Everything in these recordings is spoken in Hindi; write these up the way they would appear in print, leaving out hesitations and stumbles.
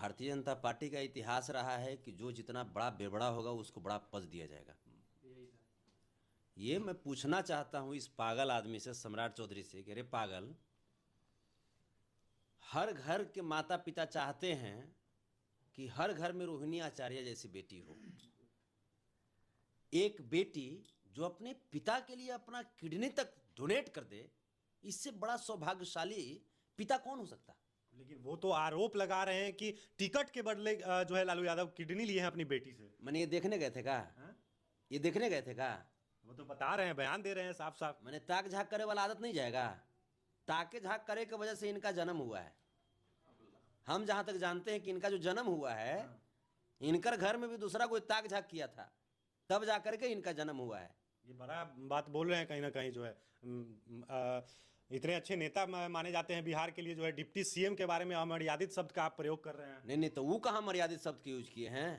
भारतीय जनता पार्टी का इतिहास रहा है कि जो जितना बड़ा बेबड़ा होगा उसको बड़ा पद दिया जाएगा। ये मैं पूछना चाहता हूँ इस पागल आदमी से, सम्राट चौधरी से, कि अरे पागल, हर घर के माता पिता चाहते हैं कि हर घर में रोहिणी आचार्य जैसी बेटी हो। एक बेटी जो अपने पिता के लिए अपना किडनी तक डोनेट कर दे, इससे बड़ा सौभाग्यशाली पिता कौन हो सकता। लेकिन वो तो आरोप लगा रहे हैं कि टिकट के बदले जो है लालू यादव किडनी लिए हैं अपनी बेटी से। मैंने ये देखने गए थे का? ये देखने गए थे का? वो तो बता रहे हैं, बयान दे रहे हैं साफ साफ। मैंने ताक झाक करे वाला आदत नहीं जाएगा। ताके झाक करे की वजह से इनका जन्म हुआ है। हम जहां तक जानते हैं कि इनका जो जन्म हुआ है, इनकर घर में भी दूसरा कोई ताक झाक किया था, तब जाकर के इनका जन्म हुआ है। ये बड़ा बात बोल रहे हैं कहीं ना कहीं जो है। इतने अच्छे नेता माने जाते हैं बिहार के लिए, जो है डिप्टी सीएम के बारे में अमर्यादित शब्द का आप प्रयोग कर रहे हैं। नहीं नहीं, तो वो कहाँ मर्यादित शब्द के यूज किए हैं?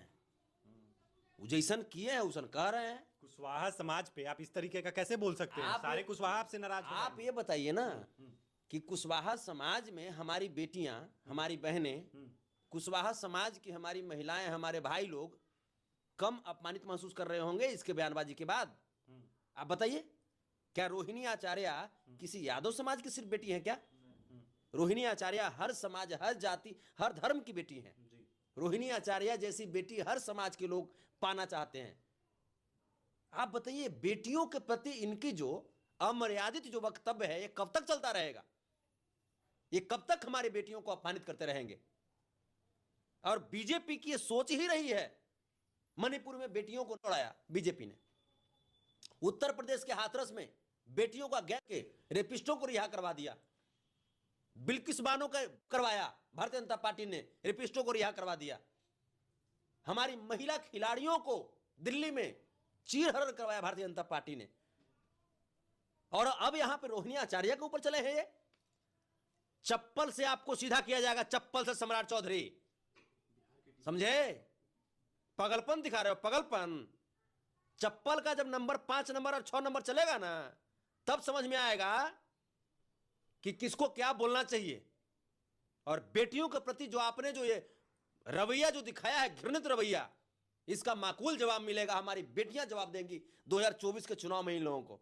वो जैसन किए हैं उसन कह रहे हैं। कुशवाहा समाज पे आप इस तरीके का कैसे बोल सकते हैं? सारे कुशवाहा आपसे नाराज हैं। आप ये बताइए ना कि कुशवाहा समाज में हमारी बेटियां, हमारी बहनें, कुशवाहा समाज की हमारी महिलाएं, हमारे भाई लोग कम अपमानित महसूस कर रहे होंगे इसके बयानबाजी के बाद? आप बताइए, क्या रोहिणी आचार्य किसी यादव समाज की सिर्फ बेटी है क्या? रोहिणी आचार्य हर समाज, हर जाति, हर धर्म की बेटी है। रोहिणी आचार्य जैसी बेटी हर समाज के लोग पाना चाहते हैं। आप बताइए, बेटियों के प्रति इनकी जो अमर्यादित जो वक्तव्य है, ये कब तक चलता रहेगा? ये कब तक हमारी बेटियों को अपमानित करते रहेंगे? और बीजेपी की ये सोच ही रही है। मणिपुर में बेटियों को लड़ाया बीजेपी ने, उत्तर प्रदेश के हाथरस में बेटियों का गैंग के रेपिस्टों को रिहा करवा दिया, बिल्किस बानो का करवाया भारतीय जनता पार्टी ने, रेपिस्टों को रिहा करवा दिया। हमारी महिला खिलाड़ियों को दिल्ली में चीरहरण करवाया भारतीय जनता पार्टी ने। और अब यहां पे रोहिणी आचार्य के ऊपर चले हैं। ये चप्पल से आपको सीधा किया जाएगा, चप्पल से सम्राट चौधरी, समझे? पगलपन दिखा रहे हो, पगलपन। चप्पल का जब नंबर 5 नंबर और 6 नंबर चलेगा ना, तब समझ में आएगा कि किसको क्या बोलना चाहिए। और बेटियों के प्रति जो आपने जो ये रवैया जो दिखाया है, घृणित रवैया, इसका माकूल जवाब मिलेगा। हमारी बेटियां जवाब देंगी 2024 के चुनाव में इन लोगों को।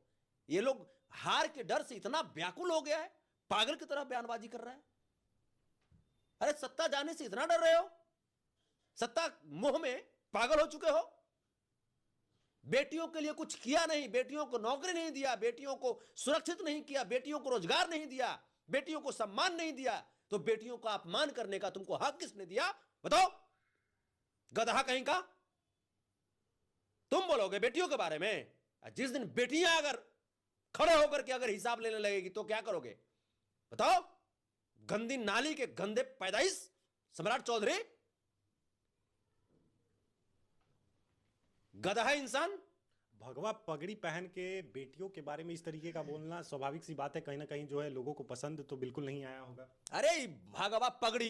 ये लोग हार के डर से इतना व्याकुल हो गया है, पागल की तरह बयानबाजी कर रहा है। अरे सत्ता जाने से इतना डर रहे हो? सत्ता मोह में पागल हो चुके हो? बेटियों के लिए कुछ किया नहीं, बेटियों को नौकरी नहीं दिया, बेटियों को सुरक्षित नहीं किया, बेटियों को रोजगार नहीं दिया, बेटियों को सम्मान नहीं दिया, तो बेटियों का अपमान करने का तुमको हक किसने दिया? बताओ, गधा कहीं का। तुम बोलोगे बेटियों के बारे में? जिस दिन बेटियां अगर खड़े होकर के अगर हिसाब लेने लगेगी तो क्या करोगे? बताओ। गंदी नाली के गंदे पैदाइश सम्राट चौधरी, गधा है इंसान। भगवा पगड़ी पहन के बेटियों के बारे में इस तरीके का बोलना स्वाभाविक सी बात है, कहीं ना कहीं जो है लोगों को पसंद तो बिल्कुल नहीं आया होगा। अरे भगवा पगड़ी,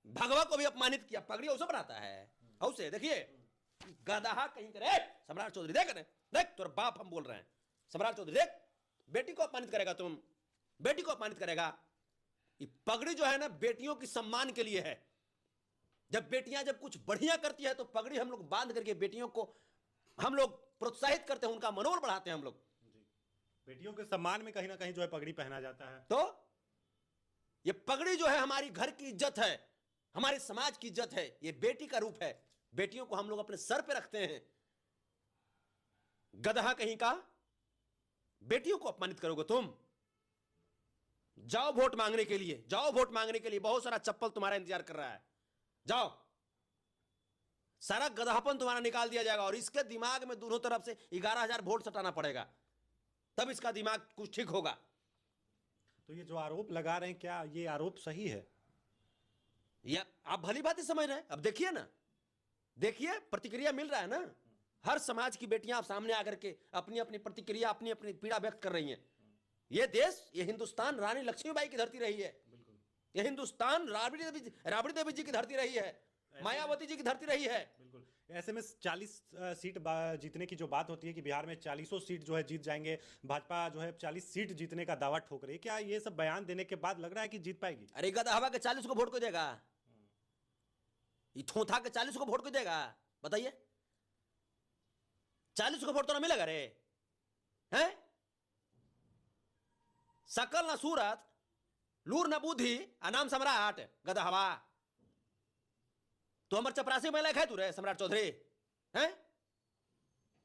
भगवा को भी अपमानित किया, पगड़ी उसे बनाता है उसे। देखिए गधा कहीं करे सम्राट चौधरी, देख देख तोर बाप हम बोल रहे हैं। सम्राट चौधरी देख, बेटी को अपमानित करेगा, तुम बेटी को अपमानित करेगा। ये पगड़ी जो है ना, बेटियों की सम्मान के लिए है। जब बेटियां जब कुछ बढ़िया करती है तो पगड़ी हम लोग बांध करके बेटियों को हम लोग प्रोत्साहित करते हैं, उनका मनोबल बढ़ाते हैं हम लोग। बेटियों के सम्मान में कहीं ना कहीं जो है पगड़ी पहना जाता है। तो ये पगड़ी जो है हमारी घर की इज्जत है, हमारे समाज की इज्जत है। ये बेटी का रूप है, बेटियों को हम लोग अपने सर पे रखते हैं। गधा कहीं का, बेटियों को अपमानित करोगे तुम? जाओ वोट मांगने के लिए, जाओ वोट मांगने के लिए, बहुत सारा चप्पल तुम्हारा इंतजार कर रहा है। जाओ, सारा गधापन तुम्हारा निकाल दिया जाएगा। और इसके दिमाग में दोनों तरफ से 11,000 वोट सटाना पड़ेगा, तब इसका दिमाग कुछ ठीक होगा। तो ये जो आरोप लगा रहे हैं, क्या ये आरोप सही है? या आप भली बात ही समझ रहे हैं? अब देखिए ना, देखिए प्रतिक्रिया मिल रहा है ना। हर समाज की बेटियां आप सामने आकर के अपनी अपनी प्रतिक्रिया, अपनी अपनी पीड़ा व्यक्त कर रही हैं। ये देश, ये हिंदुस्तान रानी लक्ष्मीबाई की धरती रही है। ये हिंदुस्तान राबड़ी देवी जी की धरती रही है, मायावती जी की धरती रही है। बिल्कुल। ऐसे में 40 सीट जीतने की जो बात होती है कि बिहार में 40 सीट जो है जीत जाएंगे, भाजपा जो है 40 सीट जीतने का दावा ठोक रही है, क्या ये सब बयान देने के बाद लग रहा है कि जीत पाएगी? अरे गधा के 40 को वोट को देगा? ये थोथा के 40 को वोट को देगा? बताइए, 40 को वोट तो ना मिलेगा रे, हैं? सकल ना सूरत, लूर ना बुद्धि, अनाम सम्राट गदहवा। तो हमारे चपरासी महिला खाए तू रे सम्राट चौधरी, हैं?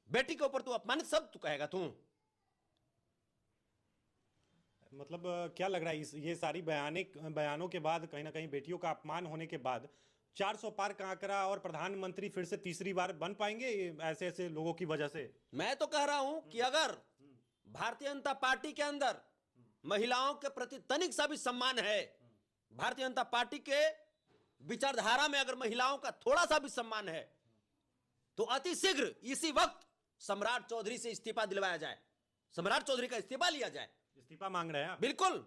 बेटी के ऊपर तू अपमानित शब्द तू कहेगा तू? मतलब क्या लग रहा है ये सारी बयानों के बाद, कहीं ना कहीं बेटियों का अपमान होने के बाद 400 पार का आंकड़ा और प्रधानमंत्री फिर से तीसरी बार बन पाएंगे ऐसे ऐसे लोगों की वजह से? मैं तो कह रहा हूं कि अगर भारतीय जनता पार्टी के अंदर महिलाओं के प्रति तनिक सा भी सम्मान है, भारतीय जनता पार्टी के विचारधारा में अगर महिलाओं का थोड़ा सा भी सम्मान है, तो अति शीघ्र इसी वक्त सम्राट चौधरी से इस्तीफा दिलवाया जाए, सम्राट चौधरी का इस्तीफा लिया जाए। इस्तीफा मांग रहे हैं आप? बिल्कुल।